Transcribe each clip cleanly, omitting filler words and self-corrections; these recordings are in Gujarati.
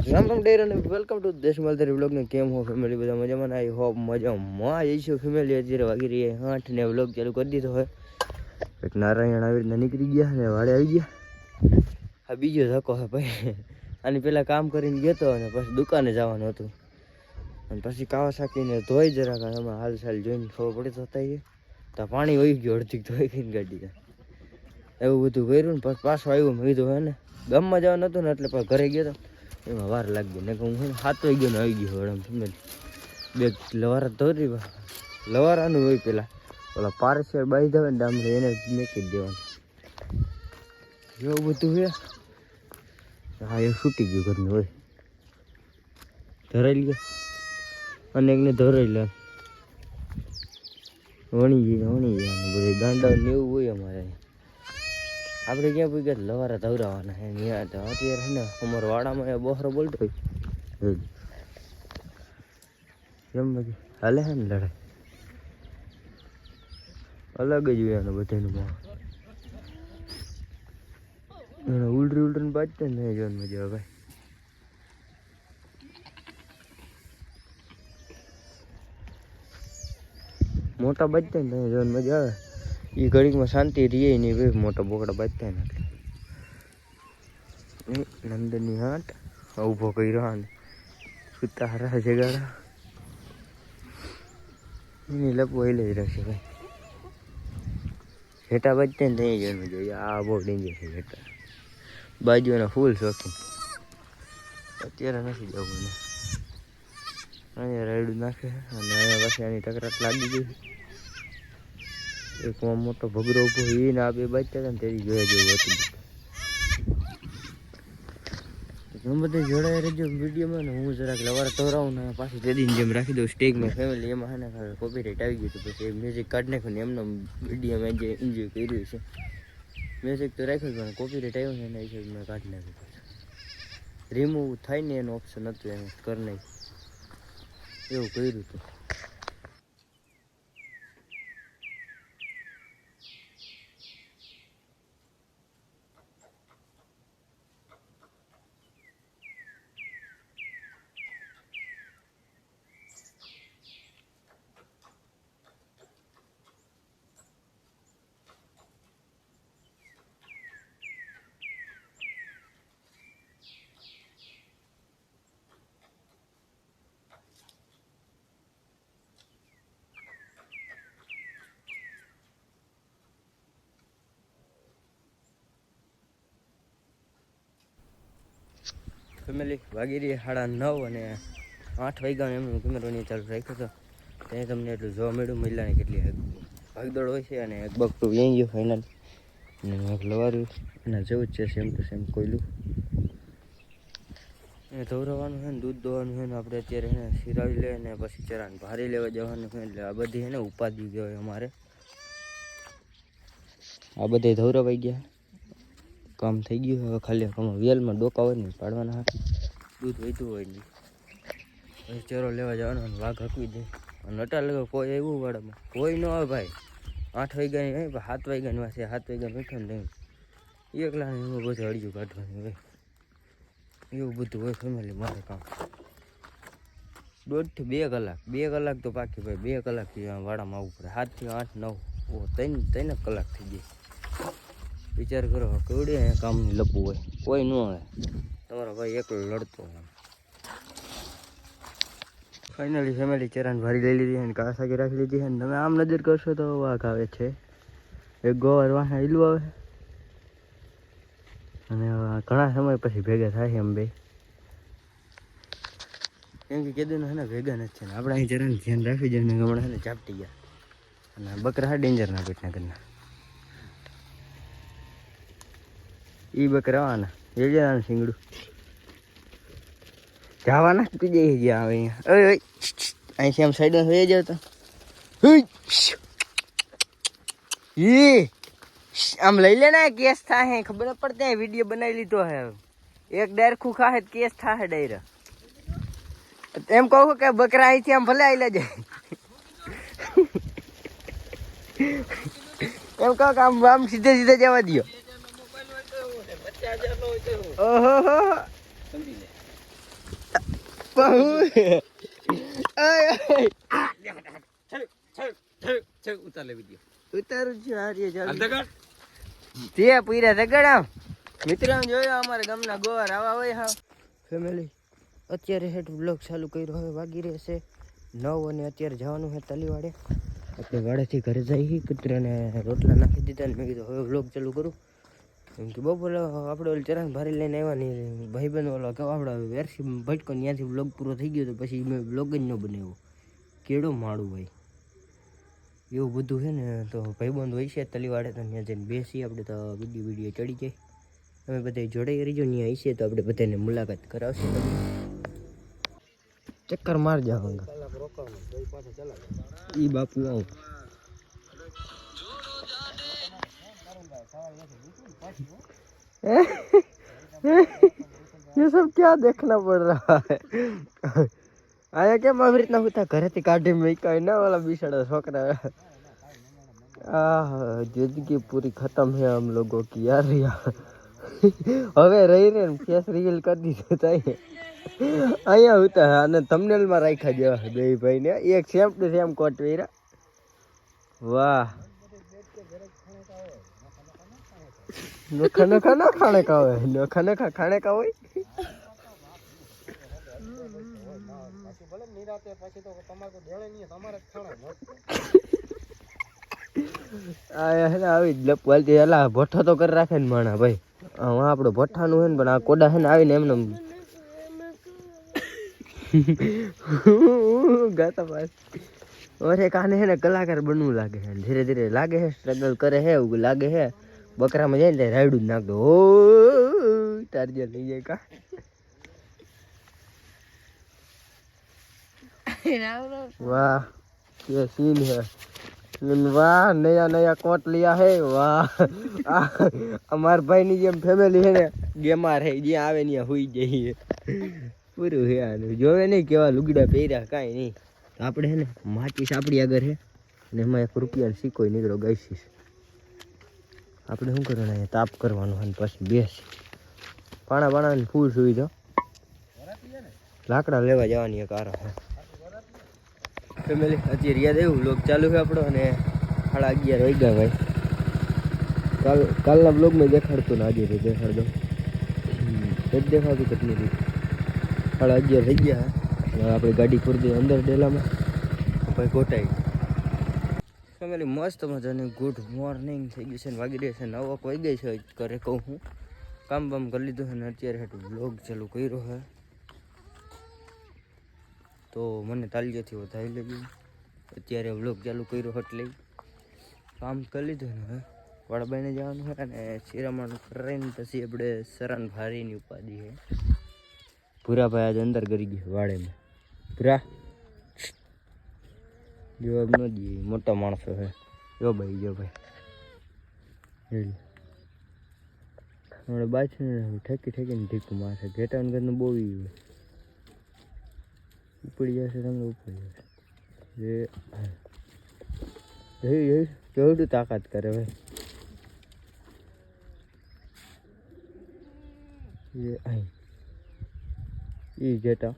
રામ રામ ડેર અને વેલકમ ટુ દેશ માલધારી વ્લોગ ને કેમ હો ફેમિલી બધા મજામાં આઈ હોપ મજામાં જઈશું ફેમિલી અત્યારે વાગી રહી 8 ને વ્લોગ ચાલુ કરી દીધો હોય એક નારાયણ આવી રીતના નીકળી ગયા ને વાડે આવી ગયા આ બીજો ધક્કો હે ભાઈ આની પહેલાં કામ કરીને ગયો હતો અને પછી દુકાને જવાનું હતું અને પછી કાવાસાકીને ધોઈ જરાક એમાં હાલ ચાલ જોઈને ખબર પડી તો હતા તો પાણી વહી ગયું અડધી ધોઈ ગઈને ગાડી એવું બધું કર્યું ને પછી પાછું આવ્યું મેં કીધું હે ને ગામમાં જવાનું હતું ને એટલે પછી ઘરે ગયો હતો એમાં વાર લાગી ને હું 7 વાગ્યાનો આવી ગયો હવે બે લવારા ધોરી લવારાનું હોય પેલા ઓલા પારસેર બાઈ દે ને ડામરે એને મેકી દેવાનું એવું બધું હે હા એ છૂટી ગયું ઘરનું હોય ધરાઈ લે અને એકને ધરાઈ લે વણી જાય બધે ગાંડા ને એવું હોય અમારે આપણે ક્યાં પૂછ્યા લવારા ધવરાવાના હે ત્યાં તો અત્યારે હે ને અમારા વાડામાં બહોરો બોલતો હોય એમ બધી હાલે હે ને લડાઈ અલગ જ હોય આનું બધાનું એને ઉલટને બાજતા ને જોવાનું મજા આવે ભાઈ મોટા બાજતા ને ત્યાં જોવાનું મજા આવે એ ઘડીકમાં શાંતિ રહીએ નહીં ભાઈ મોટા બોકડા બાજતા ને એટલે નંદનની હાટ ઊભો કર્યો ને સુતા હારા જગાડા એની લપો હેલે જ રહેશે ભાઈ ઘેટા બાજતા ને ત્યાં જોવાનું જોઈએ આ બહુ ડેન્જર છે ઘેટા બાજુના ફૂલ શોખીન અત્યારે નથી જવું ને અહીંયા રાયડું નાખે અને અહીંયા પાછી આની તકરાર લાગી ગઈ એક મોટો ભગરો ઉભો એને આ બે બાજતા હતા ને તેની જોયા જેવું હતું હું બધે જોડાઈ રહેજો વિડીયોમાં ને હું જરાક લવાર તોરાવું ને પાછી તેદીની જેમ રાખી દઉં સ્ટેગમાં ફેમિલી એમાં હે ને કોપીરાઇટ આવી ગયું હતું પછી મ્યુઝિક કાઢી નાખ્યું ને એમનો વિડીયોમાં જે એન્જોય કર્યું છે મ્યુઝિક તો રાખ્યું પણ કોપીરાઇટ આવ્યું ને એના હિસાબે મેં કાઢી નાખ્યું રિમૂવ થાય ને એનું ઓપ્શન હતું એમ કરી નાખ્યું એવું કર્યું હતું ફેમિલી વાગી રહી 9:30 અને 8 વાગ્યાનો એમનું કેમેરોની ચાલુ રાખ્યો હતો ત્યાં તમને એટલું જોવા મળ્યું મહિલાની કેટલી ભાગદોડ હોય છે અને એક બકરું વ્યાઈ ગયું ફાઇનલ અને એક લવાર્યું અને જેવું જ છે સેમ ટુ સેમ કોયલું એને ધોરવાનું છે ને દૂધ દોવાનું છે ને આપણે અત્યારે એને સિરાવી લે ને પછી ચરાને ભારી લેવા જવાનું છે એટલે આ બધી એને ઉપાધિ કહેવાય અમારે આ બધા ધોરવાઈ ગયા કામ થઈ ગયું હવે ખાલી આમાં વેલમાં ડોકા હોય ને પાડવાના દૂધ વહેતું હોય નહીં પછી ચરો લેવા જવાનો વાઘ હકવી દે અને અટા લગે કોઈ એવું વાડામાં કોઈ ન આવે ભાઈ 8 વાગ્યાની નહીં 7 વાગ્યાની વાસે 7 વાગ્યા બેઠો ને તમે એકલા એમાં બધું અડિયું કાઢવાનું ભાઈ એવું બધું હોય ફેમિલી મારે કામ 1.5 થી 2 કલાક 2 કલાક તો પાકી ભાઈ 2 કલાકથી વાડામાં આવવું પડે 7 થી 8 9 3 કલાક થઈ ગઈ વિચાર કરો કેવડી અહીંયા કામની લપવું હોય કોઈ ન આવે તમારો ભાઈ એકલો લડતો હોય ફાઇનલી ફેમિલી ચરાને ભારી લઈ લીધી અને કાસાકી રાખી લીધી અને તમે આમ નજર કરશો તો વાઘ આવે છે એક ગોવાર વાહ ઈલું આવે અને ઘણા સમય પછી ભેગા થાય એમ બે કેમ કે કીધું ને ભેગા નથી છે ને આપણે અહીં ચરાને ધ્યાન રાખી જાય ને હમણાં ને ચાપટી ગયા અને બકરા હા ડેન્જરના પેટના ઘરના ઈ બકરાવાના એ જવાનું શીંગડું જવાના તું જઈ ગયા આવે અહીંયા ઓય અહીંથી આમ સાઈડમાં થઈ જાવ તો આમ લઈ લે ને કેસ થાય ખબર ન પડતી વિડીયો બનાવી લીધો હે એક ડાયરખું ખાહે કેસ થાય ડાયરા એમ કહું કે બકરા અહીંથી આમ ભલે આઈ જાય એમ કહો કે આમ સીધે સીધે જવા દો ઓહો ઉતારું છું તે પૂરા તગડા મિત્રો જોયો અમારા ગામના ગોવાર આવા હોય. હા ફેમિલી અત્યારે હેઠ બ્લોગ ચાલુ કર્યો, હવે વાગી રહેશે 9 અને અત્યારે જવાનું છે તલીવાડે. આપણે વાડેથી ઘરે જઈએ, કૂતરાને રોટલા નાખી દીધા ને મેં કીધું હવે બ્લોગ ચાલુ કરું. કેમ કે બપોરે આપણે ઓલી ચરાગ ભારી લઈને આવ્યા નહીં, ભાઈબંધ ઓલો કે આપણે વેરસી ભટકો ત્યાંથી બ્લોગ પૂરો થઈ ગયો તો પછી મેં બ્લોગ જ ન બનાવ્યો. કેળો માળું ભાઈ એવું બધું છે ને. તો ભાઈબંધ હોય છે તલીવાડે, તો ત્યાં જઈને બેસી આપણે તો વિડીયો ચડી જાય. તમે બધા જોડાઈ રહીજો, ત્યાં હશે તો આપણે બધાને મુલાકાત કરાવશું. ચક્કર માર જાવ ઈ બાપુ આવું. ये सब क्या देखना पड़ रहा है? आया क्या मैं इतना होता घर थी काटे में कहना वाला बिछड़ा छोकरा. जिंदगी पूरी खत्म है हम लोगों की यार. હવે રહી રે ફેસ રિવીલ કરી દીધું થાય અહીંયા હોતા અને થંબનેલ માં રાખ્યા જેવા બે ભાઈ ને એક સેમ ટુ સેમ કોટ પહેર્યા. વાહ નોખા નોખા ના ખાણે કા હોય, નોખા નોખા ખાણે કા હોય. આવી જ લપવાલતી એલા ભઠ્ઠો તો કરી રાખે ને માણા ભાઈ. હા આપણો ભઠ્ઠાનું છે ને, પણ આ કોડા છે ને આવીને એમને ગાતા પાસ ઓરે કાને છે ને કલાકાર બનવું લાગે છે. ધીરે ધીરે લાગે છે સ્ટ્રગલ કરે છે એવું લાગે છે. બકરામાં જાય ને રાયડું જ નાખ દો. ઓ ટાર્જર લઈ જાય કા. वाह ये सीन है. वाह नया नया कोट लिया है. वाह અમાર ભાઈ ની જેમ ફેમિલી છે ને ગેમાર હે, જ્યાં આવે ત્યાં હુઈ જઈએ પૂરું હે. આનું જોવે નહીં કેવા લુગડા પહેર્યા કાંઈ નહીં. આપણે છે ને માચીસ આપણી આગળ છે અને એમાં 1 રૂપિયાનો સિક્કો નીકળો ગઈશીશ. આપણે શું કરવાનું તાપ કરવાનું અને પછી બેસી પાણા બાણાની ફૂલ સુવિધા. લાકડા લેવા જવાની એક આરો છે ફેમિલી. અત્યારે યાદ આવ્યું બ્લોગ ચાલુ છે આપણો અને 11:30 વાગ્યા ભાઈ. કાલના બ્લોગમાં દેખાડતું ને આજે દેખાડ દો. દેખાડતું કેટલી રીતે 11:30 થઈ ગયા. આપણે ગાડી ખોરી અંદર ડેલામાં ભાઈ ગોટાઈ ફેમિલી. મસ્ત મજાની ગુડ મોર્નિંગ થઈ ગઈ છે ને વાગી રહી છે 9 વાગી છે. ઘરે કહું હું કામ બામ કરી લીધું છે ને અત્યારે હેઠું બ્લોગ ચાલુ કર્યો છે. તો મને તાલીઓથી વધારી લાગ્યું. અત્યારે વ્લોગ ચાલુ કર્યો એટલે કામ કરી લીધું ને હવે વાળાબાઈને જવાનું છે અને શિરામણ કરીને પછી આપણે સરાન ભારીની ઉપાધિ છે. ભૂરાભાઈ આજે અંદર કરી ગયું વાડેમાં. ભૂરા જવાબ ન દે, મોટા માણસો છે. જો ભાઈ જો ભાઈ હમણાં બાજુ ઠેકી ઠેકીને ઢીકું મારશે. ઘેટાનું ઘરનું બહુ હોય ઉપડી જશે તમને ઉપડી જશે. કેવડું તાકાત કરે ભાઈ એ ઘેટા.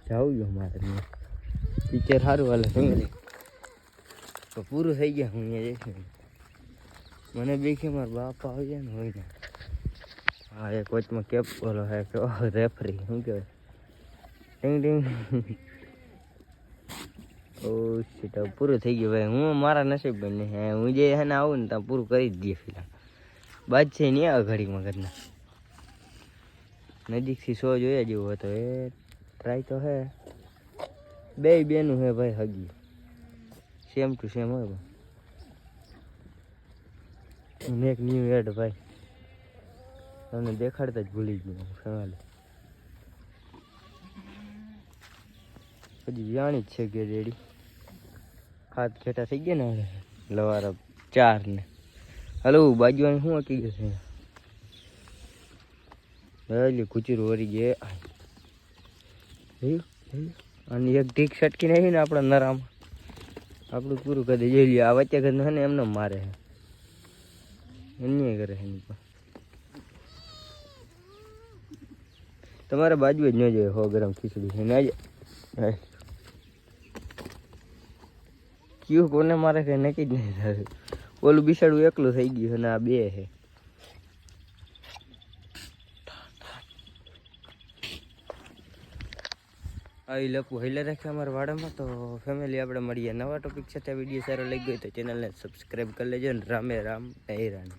જાવું ગયો મારે પિક્ચર સારું હાલે ફેમિલી. તો પૂરું થઈ ગયા. હું અહીંયા જઈશ મને બેખી મારા બાપા આવી જાય ને હોય ને. હા એ કોચમાં કેપ બોલો હે રેફરી શું કહેવાય ટીંગ ટીંગ. ઓ શીટ પૂરું થઈ ગયું ભાઈ. હું મારા નસીબ બને હે હું જે હે ને આવું ને ત્યાં પૂરું કરી જ દઈએ. ફિલહાલ બાદ છે નહીં આવે ઘડીમાં ઘરના નજીકથી 100 જોયા જેવું હતો એ ટ્રાય તો હે. બે બેનું હે ભાઈ હગી સેમ ટુ સેમ હોય ભાઈ. એક ન્યૂ એડ ભાઈ તમને દેખાડતા જ ભૂલી ગયું સવાલ. હજી જાણી જ છે કે રેડી 7 ઘેટા થઈ ગયા ને લવારા 4 ને. હલો બાજુવાની શું હકી ગયું છે એટલે કુચરું વરી ગયા. અને એક ઢીક સટકી નાખી ને આપણા નરામાં આપણું પૂરું કરી દે. જોઈ લે આ વચ્ચે ઘર ને એમને મારે છે અન્ય કરે છે એની પણ. તમારે બાજુ જ ન જોઈએ 100 ગ્રામ ખીચડી છે ના જાય ક્યુ કોને મારે કઈ નક્કી જ નહીં થાય. ઓલું બિસાડું એકલું થઈ ગયું અને આ 2 છે. આવી લપુ હેલે રાખે અમારા વાડામાં. તો ફેમિલી આપણે મળીએ નવા ટોપિક સાથે. વિડીયો સારો લાગી ગયો તો ચેનલને સબસ્ક્રાઈબ કરી લેજો. અને રામે રામ ને રામ.